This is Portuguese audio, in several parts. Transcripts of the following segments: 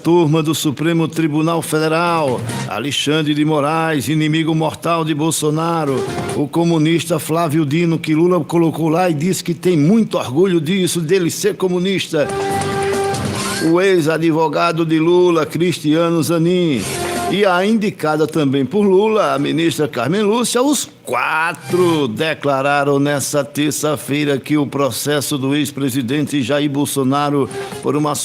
Turma do Supremo Tribunal Federal, Alexandre de Moraes, inimigo mortal de Bolsonaro, o comunista Flávio Dino, que Lula colocou lá e disse que tem muito orgulho disso, dele ser comunista, o ex-advogado de Lula, Cristiano Zanin, e a indicada também por Lula, a ministra Carmen Lúcia. Os 4 declararam nessa terça-feira que o processo do ex-presidente Jair Bolsonaro por um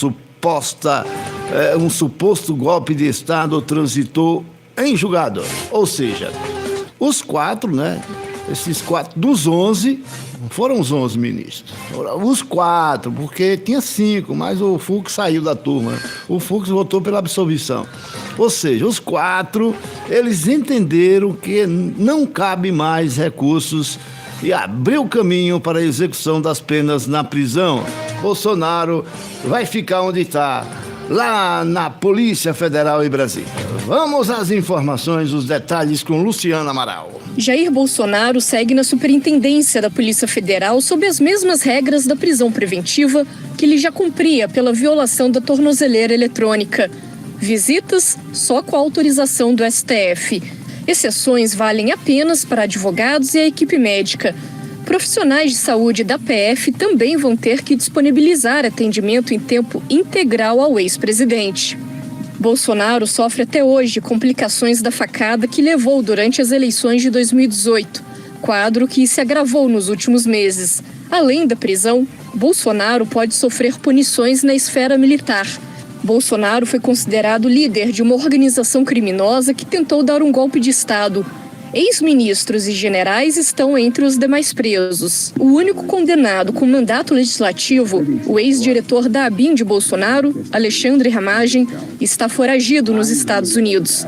suposto golpe de Estado transitou em julgado. Ou seja, os 4, né? Esses 4 dos 11, foram os 11 ministros. Os 4, porque tinha 5, mas o Fux saiu da turma. O Fux votou pela absolvição. Ou seja, os 4, eles entenderam que não cabe mais recursos e abriu caminho para a execução das penas na prisão. Bolsonaro vai ficar onde está, lá na Polícia Federal em Brasília. Vamos às informações, os detalhes com Luciana Amaral. Jair Bolsonaro segue na Superintendência da Polícia Federal sob as mesmas regras da prisão preventiva que ele já cumpria pela violação da tornozeleira eletrônica. Visitas só com a autorização do STF. Exceções valem apenas para advogados e a equipe médica. Profissionais de saúde da PF também vão ter que disponibilizar atendimento em tempo integral ao ex-presidente. Bolsonaro sofre até hoje complicações da facada que levou durante as eleições de 2018, quadro que se agravou nos últimos meses. Além da prisão, Bolsonaro pode sofrer punições na esfera militar. Bolsonaro foi considerado líder de uma organização criminosa que tentou dar um golpe de Estado. Ex-ministros e generais estão entre os demais presos. O único condenado com mandato legislativo, o ex-diretor da ABIN de Bolsonaro, Alexandre Ramagem, está foragido nos Estados Unidos.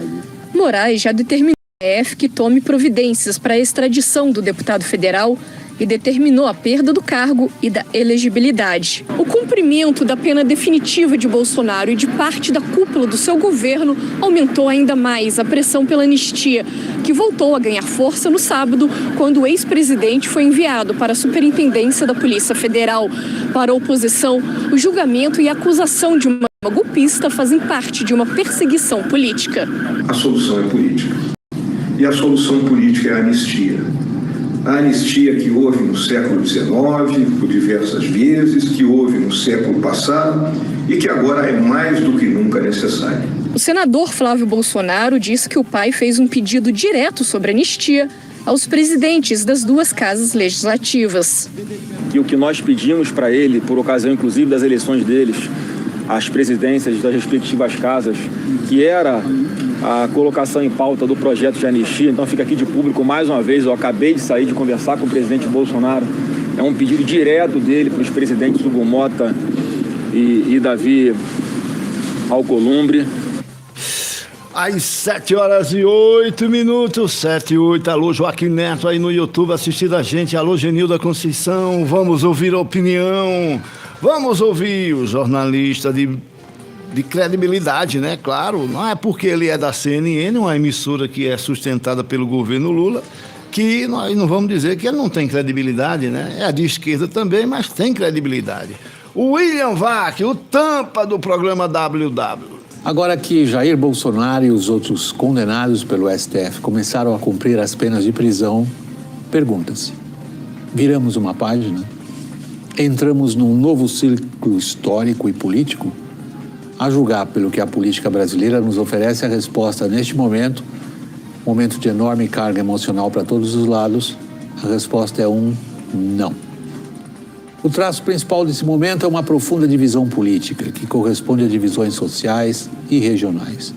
Moraes já determinou ao STF que tome providências para a extradição do deputado federal e determinou a perda do cargo e da elegibilidade. O cumprimento da pena definitiva de Bolsonaro e de parte da cúpula do seu governo aumentou ainda mais a pressão pela anistia, que voltou a ganhar força no sábado, quando o ex-presidente foi enviado para a Superintendência da Polícia Federal. Para a oposição, o julgamento e a acusação de uma golpista fazem parte de uma perseguição política. A solução é política. E a solução política é a anistia. A anistia que houve no século XIX, por diversas vezes, que houve no século passado e que agora é mais do que nunca necessária. O senador Flávio Bolsonaro disse que o pai fez um pedido direto sobre anistia aos presidentes das duas casas legislativas. E o que nós pedimos para ele, por ocasião inclusive das eleições deles, as presidências das respectivas casas, que era a colocação em pauta do projeto de anistia. Então fica aqui de público mais uma vez, eu acabei de sair de conversar com o presidente Bolsonaro, é um pedido direto dele para os presidentes Hugo Mota e Davi Alcolumbre. Às 7h08, 7h08, alô Joaquim Neto aí no YouTube assistindo a gente, alô Genilda Conceição, vamos ouvir a opinião, vamos ouvir o jornalista de credibilidade, né? Claro, não é porque ele é da CNN, uma emissora que é sustentada pelo governo Lula, que nós não vamos dizer que ele não tem credibilidade, né? É a de esquerda também, mas tem credibilidade. O William Vac, o tampa do programa WW. Agora que Jair Bolsonaro e os outros condenados pelo STF começaram a cumprir as penas de prisão, pergunta-se: viramos uma página? Entramos num novo ciclo histórico e político? A julgar pelo que a política brasileira nos oferece, a resposta neste momento de enorme carga emocional para todos os lados, a resposta é um não. O traço principal desse momento é uma profunda divisão política, que corresponde a divisões sociais e regionais.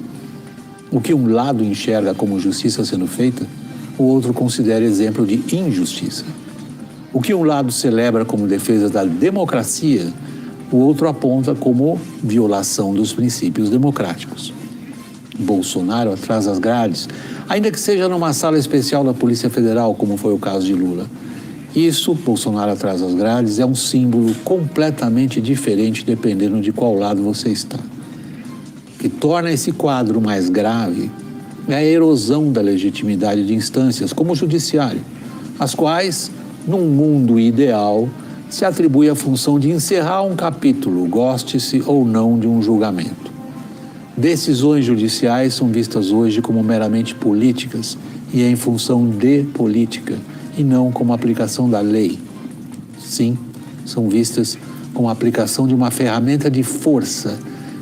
O que um lado enxerga como justiça sendo feita, o outro considera exemplo de injustiça. O que um lado celebra como defesa da democracia, o outro aponta como violação dos princípios democráticos. Bolsonaro atrás das grades, ainda que seja numa sala especial da Polícia Federal, como foi o caso de Lula. Isso, Bolsonaro atrás das grades, é um símbolo completamente diferente dependendo de qual lado você está. O que torna esse quadro mais grave é a erosão da legitimidade de instâncias, como o judiciário, as quais, num mundo ideal, se atribui a função de encerrar um capítulo, goste-se ou não de um julgamento. Decisões judiciais são vistas hoje como meramente políticas e em função de política e não como aplicação da lei. Sim, são vistas como a aplicação de uma ferramenta de força,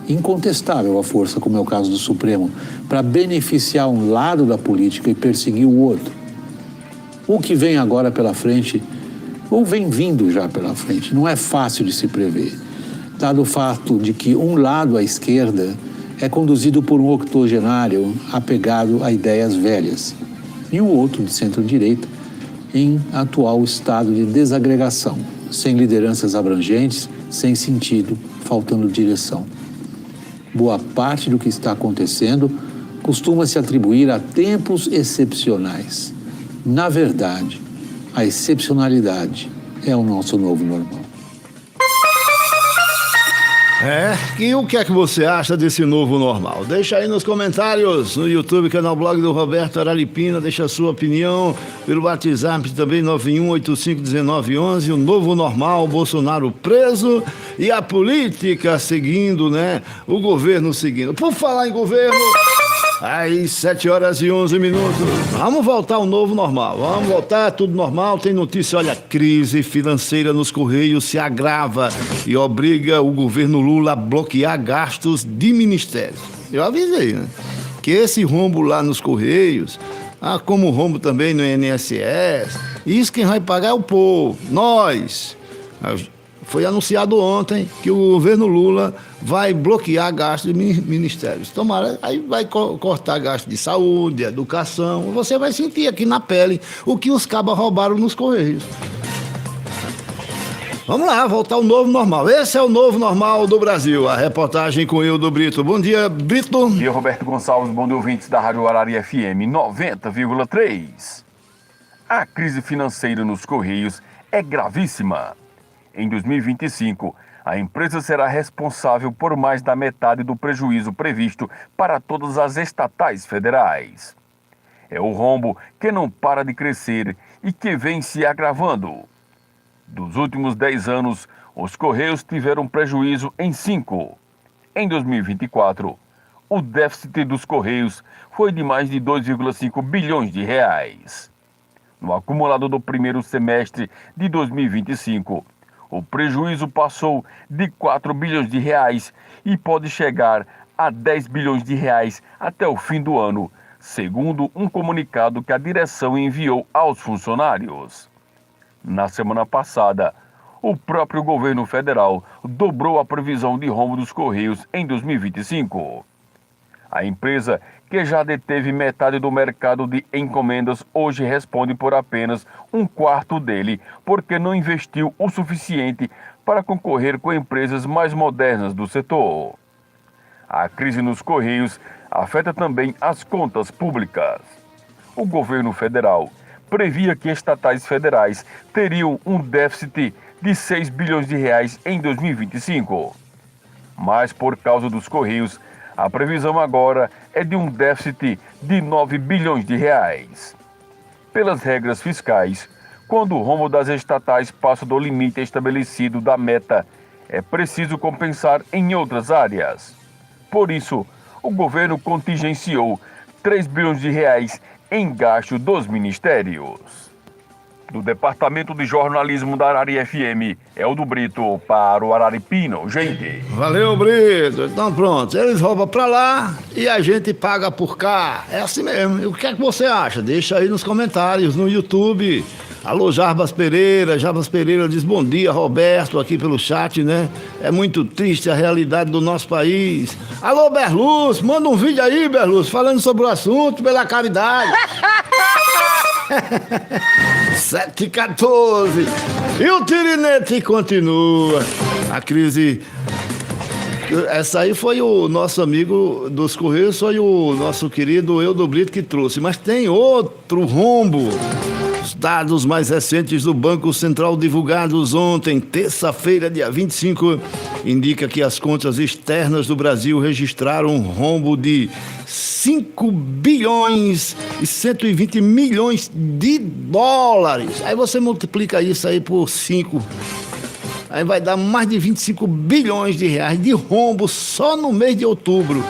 incontestável a força, como é o caso do Supremo, para beneficiar um lado da política e perseguir o outro. O que vem agora pela frente, ou vem vindo já pela frente, não é fácil de se prever, dado o fato de que um lado à esquerda é conduzido por um octogenário apegado a ideias velhas, e o outro, de centro-direita, em atual estado de desagregação, sem lideranças abrangentes, sem sentido, faltando direção. Boa parte do que está acontecendo costuma se atribuir a tempos excepcionais. Na verdade, a excepcionalidade é o nosso novo normal. E o que é que você acha desse novo normal? Deixa aí nos comentários, no YouTube, canal Blog do Roberto Araripina, deixa a sua opinião, pelo WhatsApp também, 91851911, o novo normal, Bolsonaro preso e a política seguindo, né? O governo seguindo. Por falar em governo, aí 7h11. Vamos voltar ao novo normal, vamos voltar, tudo normal. Tem notícia, olha, crise financeira nos Correios se agrava e obriga o governo Lula a bloquear gastos de ministérios. Eu avisei, né? Que esse rombo lá nos Correios, como rombo também no INSS, isso quem vai pagar é o povo, nós. Foi anunciado ontem que o governo Lula vai bloquear gastos de ministérios. Tomara, aí vai cortar gastos de saúde, educação. Você vai sentir aqui na pele o que os cabas roubaram nos Correios. Vamos lá, voltar ao novo normal. Esse é o novo normal do Brasil. A reportagem com Hildo Brito. Bom dia, Brito. Bom dia, Roberto Gonçalves. Bom dia, ouvintes da Rádio Arari FM 90,3. A crise financeira nos Correios é gravíssima. Em 2025, a empresa será responsável por mais da metade do prejuízo previsto para todas as estatais federais. É o rombo que não para de crescer e que vem se agravando. Dos últimos 10 anos, os Correios tiveram prejuízo em 5. Em 2024, o déficit dos Correios foi de mais de 2,5 bilhões de reais. No acumulado do primeiro semestre de 2025, o prejuízo passou de 4 bilhões de reais e pode chegar a 10 bilhões de reais até o fim do ano, segundo um comunicado que a direção enviou aos funcionários. Na semana passada, o próprio governo federal dobrou a previsão de rombo dos Correios em 2025. A empresa, que já deteve metade do mercado de encomendas, hoje responde por apenas 1/4 dele, porque não investiu o suficiente para concorrer com empresas mais modernas do setor. A crise nos Correios afeta também as contas públicas. O governo federal previa que estatais federais teriam um déficit de 6 bilhões de reais em 2025. Mas por causa dos Correios, a previsão agora é de um déficit de 9 bilhões de reais. Pelas regras fiscais, quando o rombo das estatais passa do limite estabelecido da meta, é preciso compensar em outras áreas. Por isso, o governo contingenciou 3 bilhões de reais em gasto dos ministérios. Do Departamento de Jornalismo da Arari FM, Hildo Brito para o Araripino, gente. Valeu, Brito. Então pronto, eles roubam pra lá e a gente paga por cá. É assim mesmo. E o que é que você acha? Deixa aí nos comentários, no YouTube. Alô, Jarbas Pereira. Jarbas Pereira diz bom dia, Roberto, aqui pelo chat, né? É muito triste a realidade do nosso país. Alô, Berluz, manda um vídeo aí, Berluz, falando sobre o assunto pela caridade. 7h14. E o tirinete continua. A crise. Essa aí foi o nosso amigo dos Correios, foi o nosso querido Hildo Brito que trouxe. Mas tem outro rombo. Os dados mais recentes do Banco Central divulgados ontem, terça-feira, dia 25, indica que as contas externas do Brasil registraram um rombo de 5 bilhões e 120 milhões de dólares. Aí você multiplica isso aí por 5. Aí vai dar mais de 25 bilhões de reais de rombo só no mês de outubro.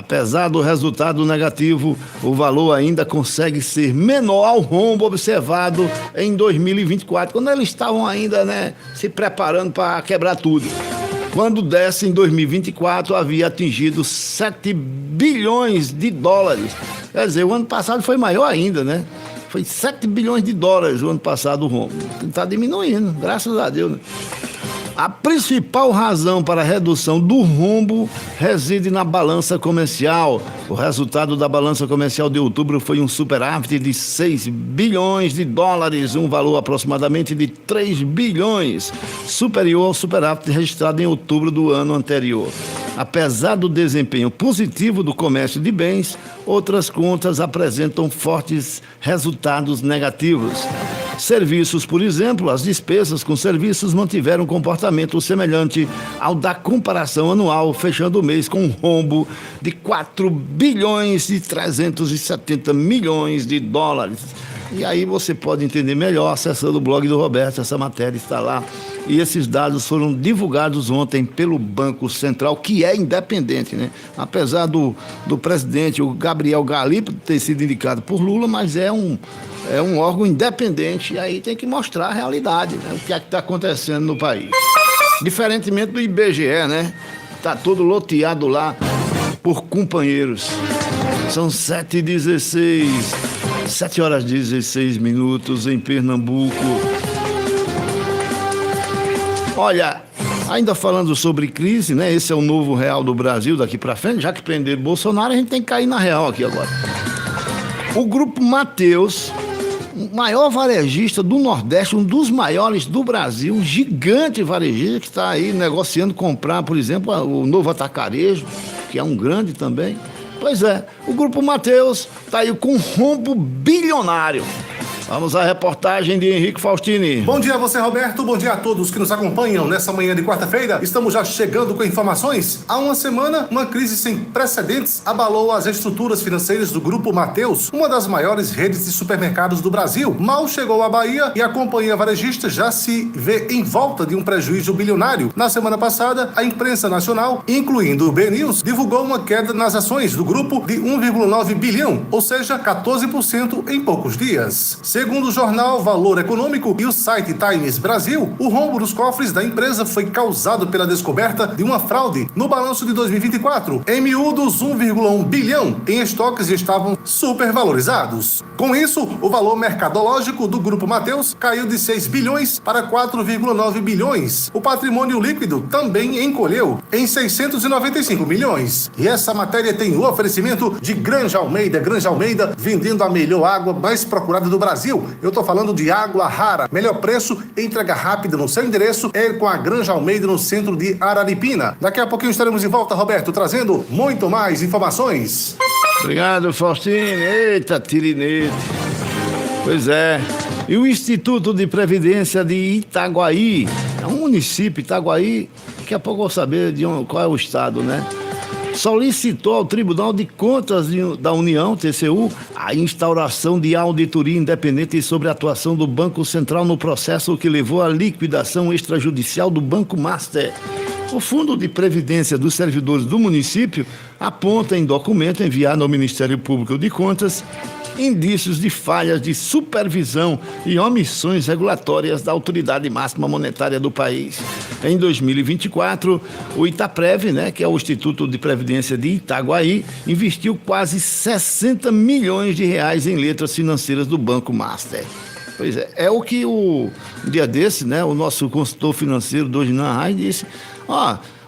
Apesar do resultado negativo, o valor ainda consegue ser menor ao rombo observado em 2024, quando eles estavam ainda, né, se preparando para quebrar tudo. Quando desce em 2024, havia atingido 7 bilhões de dólares. Quer dizer, o ano passado foi maior ainda, né? Foi 7 bilhões de dólares o ano passado o rombo. Está diminuindo, graças a Deus, né? A principal razão para a redução do rombo reside na balança comercial. O resultado da balança comercial de outubro foi um superávit de 6 bilhões de dólares, um valor aproximadamente de 3 bilhões, superior ao superávit registrado em outubro do ano anterior. Apesar do desempenho positivo do comércio de bens, outras contas apresentam fortes resultados negativos. Serviços, por exemplo, as despesas com serviços mantiveram um comportamento semelhante ao da comparação anual, fechando o mês com um rombo de 4 bilhões e 370 milhões de dólares. E aí você pode entender melhor acessando o blog do Roberto, essa matéria está lá. E esses dados foram divulgados ontem pelo Banco Central, que é independente, né? Apesar do presidente, o Gabriel Galípolo, ter sido indicado por Lula, mas é um órgão independente, e aí tem que mostrar a realidade, né? O que é que está acontecendo no país. Diferentemente do IBGE, né? Está todo loteado lá por companheiros. São 7h16, 7h16 em Pernambuco. Olha, ainda falando sobre crise, né? Esse é o novo real do Brasil daqui para frente. Já que prender Bolsonaro, a gente tem que cair na real aqui agora. O Grupo Mateus, o maior varejista do Nordeste, um dos maiores do Brasil, um gigante varejista que está aí negociando comprar, por exemplo, o Novo Atacarejo, que é um grande também. Pois é, o Grupo Mateus está aí com um rombo bilionário. Vamos à reportagem de Henrique Faustini. Bom dia a você, Roberto. Bom dia a todos que nos acompanham nessa manhã de quarta-feira. Estamos já chegando com informações. Há uma semana, uma crise sem precedentes abalou as estruturas financeiras do Grupo Mateus, uma das maiores redes de supermercados do Brasil. Mal chegou à Bahia e a companhia varejista já se vê em volta de um prejuízo bilionário. Na semana passada, a imprensa nacional, incluindo o BNews, divulgou uma queda nas ações do grupo de 1,9 bilhão, ou seja, 14% em poucos dias. Segundo o jornal Valor Econômico e o site Times Brasil, o rombo dos cofres da empresa foi causado pela descoberta de uma fraude no balanço de 2024. Em miúdos, 1,1 bilhão em estoques estavam supervalorizados. Com isso, o valor mercadológico do Grupo Mateus caiu de 6 bilhões para 4,9 bilhões. O patrimônio líquido também encolheu em 695 milhões. E essa matéria tem o oferecimento de Granja Almeida. Granja Almeida vendendo a melhor água mais procurada do Brasil. Eu tô falando de água rara. Melhor preço, entrega rápida no seu endereço é com a Granja Almeida no centro de Araripina. Daqui a pouquinho estaremos de volta, Roberto, trazendo muito mais informações. Obrigado, Faustino. Eita, tirinete. Pois é. E o Instituto de Previdência de Itaguaí, é um município, Itaguaí, daqui a pouco eu vou saber qual é o estado, né? Solicitou ao Tribunal de Contas da União, TCU, a instauração de auditoria independente sobre a atuação do Banco Central no processo que levou à liquidação extrajudicial do Banco Master. O Fundo de Previdência dos Servidores do município aponta em documento enviado ao Ministério Público de Contas indícios de falhas de supervisão e omissões regulatórias da autoridade máxima monetária do país. Em 2024, o Itaprev, né, que é o Instituto de Previdência de Itaguaí, investiu quase 60 milhões de reais em letras financeiras do Banco Master. Pois é o que um dia desse, né, o nosso consultor financeiro, Dojnan Rai, disse,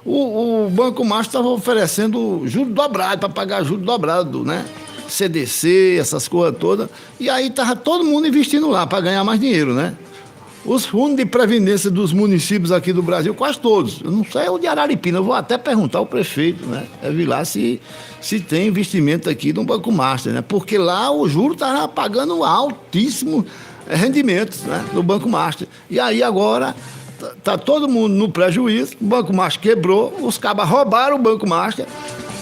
o Banco Master estava oferecendo juro dobrado, para pagar juro dobrado, né? CDC, essas coisas todas, e aí estava todo mundo investindo lá para ganhar mais dinheiro, né? Os fundos de previdência dos municípios aqui do Brasil, quase todos, eu não sei o de Araripina, eu vou até perguntar ao prefeito, né? É vir lá se tem investimento aqui no Banco Master, né? Porque lá o juro estava pagando altíssimo rendimentos, né? No Banco Master. E aí agora tá todo mundo no prejuízo, o Banco Master quebrou, os cabas roubaram o Banco Master.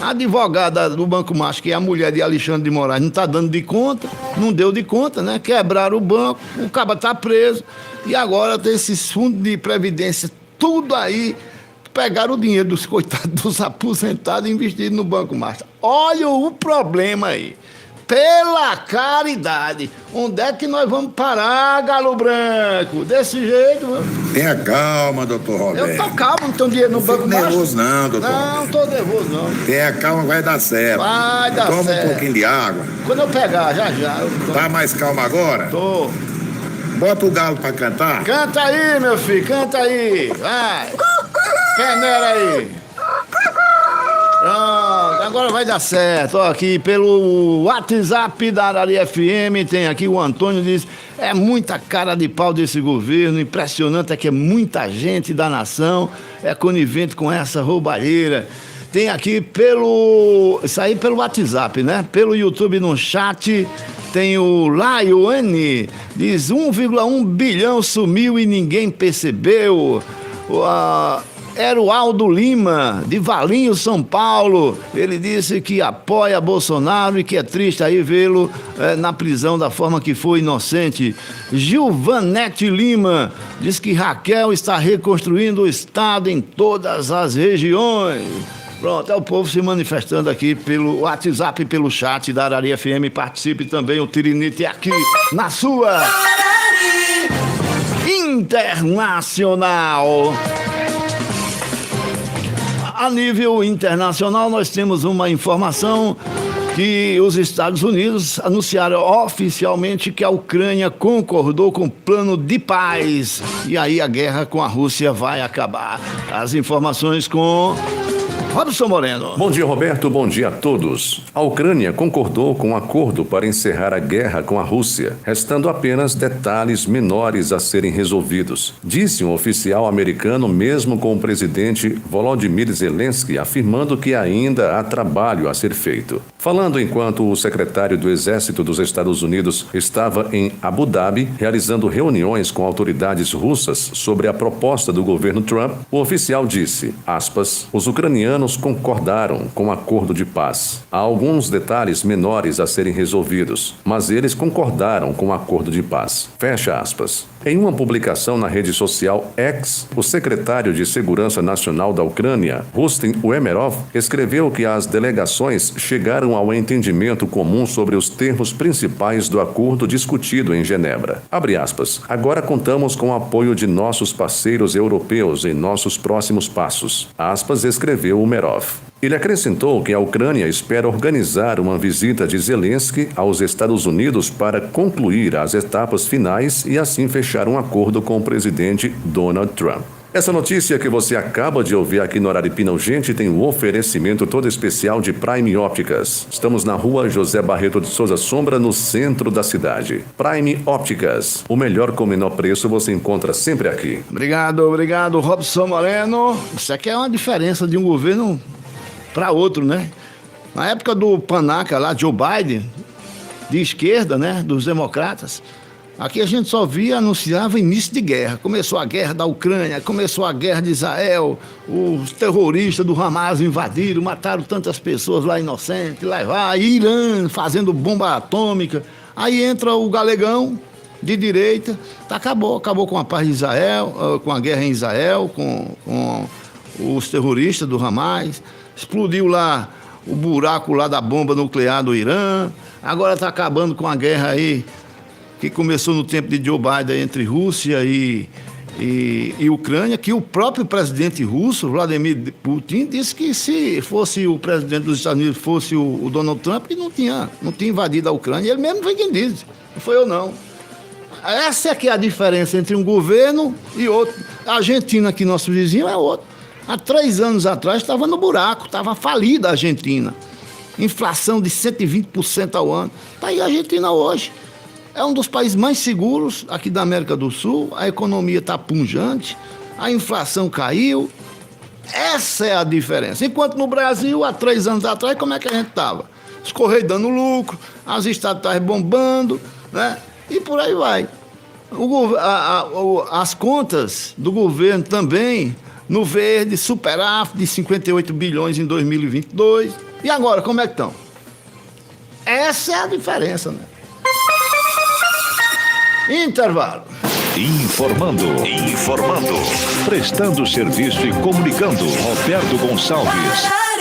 A advogada do Banco Master, que é a mulher de Alexandre de Moraes, não está dando de conta, não deu de conta, né? Quebraram o banco, o caba está preso, e agora tem esses fundos de previdência, tudo aí pegaram o dinheiro dos coitados dos aposentados e investiram no Banco Master. Olha o problema aí. Pela caridade, onde é que nós vamos parar, Galo Branco? Desse jeito, mano. Tenha calma, doutor Roberto. Eu tô calmo, não tenho dinheiro no Banco Master. Não nervoso não, doutor. Não, tô nervoso não. Tenha calma, vai dar certo. Vai dar certo. Toma um pouquinho de água. Quando eu pegar, já. Tá mais calmo agora? Tô. Bota o galo pra cantar. Canta aí, meu filho, canta aí. Vai. Peneira aí. Pronto, agora vai dar certo. Ó, aqui pelo WhatsApp da Araria FM, tem aqui o Antônio diz: é muita cara de pau desse governo, impressionante é que é muita gente da nação é conivente com essa roubalheira. Tem aqui isso aí pelo WhatsApp, né? Pelo YouTube no chat, tem o Laione, diz 1,1 bilhão sumiu e ninguém percebeu. Era o Aldo Lima, de Valinho, São Paulo. Ele disse que apoia Bolsonaro e que é triste aí vê-lo na prisão da forma que foi inocente. Gilvanete Lima diz que Raquel está reconstruindo o Estado em todas as regiões. Pronto, é o povo se manifestando aqui pelo WhatsApp e pelo chat da Araria FM. Participe também, o Tirinite aqui na sua Internacional. A nível internacional, nós temos uma informação que os Estados Unidos anunciaram oficialmente que a Ucrânia concordou com o plano de paz. E aí a guerra com a Rússia vai acabar. As informações com Robson Moreno. Bom dia, Roberto. Bom dia a todos. A Ucrânia concordou com um acordo para encerrar a guerra com a Rússia, restando apenas detalhes menores a serem resolvidos, disse um oficial americano, mesmo com o presidente Volodymyr Zelensky afirmando que ainda há trabalho a ser feito. Falando enquanto o secretário do Exército dos Estados Unidos estava em Abu Dhabi, realizando reuniões com autoridades russas sobre a proposta do governo Trump, o oficial disse, aspas, os ucranianos concordaram com o acordo de paz. Há alguns detalhes menores a serem resolvidos, mas eles concordaram com o acordo de paz. Fecha aspas. Em uma publicação na rede social X, o secretário de Segurança Nacional da Ucrânia, Rustem Umerov, escreveu que as delegações chegaram ao entendimento comum sobre os termos principais do acordo discutido em Genebra. Abre aspas. Agora contamos com o apoio de nossos parceiros europeus em nossos próximos passos. Aspas, escreveu Umerov. Ele acrescentou que a Ucrânia espera organizar uma visita de Zelensky aos Estados Unidos para concluir as etapas finais e assim fechar um acordo com o presidente Donald Trump. Essa notícia que você acaba de ouvir aqui no Araripina Urgente tem um oferecimento todo especial de Prime Ópticas. Estamos na rua José Barreto de Souza Sombra, no centro da cidade. Prime Ópticas, o melhor com o menor preço você encontra sempre aqui. Obrigado, Robson Moreno. Isso aqui é uma diferença de um governo para outro, né? Na época do panaca lá, Joe Biden, de esquerda, né? Dos democratas, aqui a gente só anunciava início de guerra. Começou a guerra da Ucrânia, começou a guerra de Israel, os terroristas do Hamas invadiram, mataram tantas pessoas lá inocentes, levaram, Irã fazendo bomba atômica. Aí entra o galegão de direita, acabou com a paz de Israel, com a guerra em Israel, com os terroristas do Hamas. Explodiu lá o buraco lá da bomba nuclear do Irã. Agora está acabando com a guerra aí, que começou no tempo de Joe Biden entre Rússia e Ucrânia, que o próprio presidente russo, Vladimir Putin, disse que se fosse o presidente dos Estados Unidos, fosse o Donald Trump, que não tinha invadido a Ucrânia. Ele mesmo foi quem disse, não foi eu não. Essa é que é a diferença entre um governo e outro. A Argentina, que nosso vizinho, é outro. Há 3 anos atrás estava no buraco, estava falida a Argentina. Inflação de 120% ao ano. Está aí a Argentina hoje. É um dos países mais seguros aqui da América do Sul. A economia está punjante, a inflação caiu. Essa é a diferença. Enquanto no Brasil, há 3 anos atrás, como é que a gente estava? Os Correios dando lucro, as estatais bombando, né? E por aí vai. As contas do governo também no verde, superávit de 58 bilhões em 2022. E agora, como é que estão? Essa é a diferença, né? Intervalo. Informando. Prestando serviço e comunicando. Roberto Gonçalves.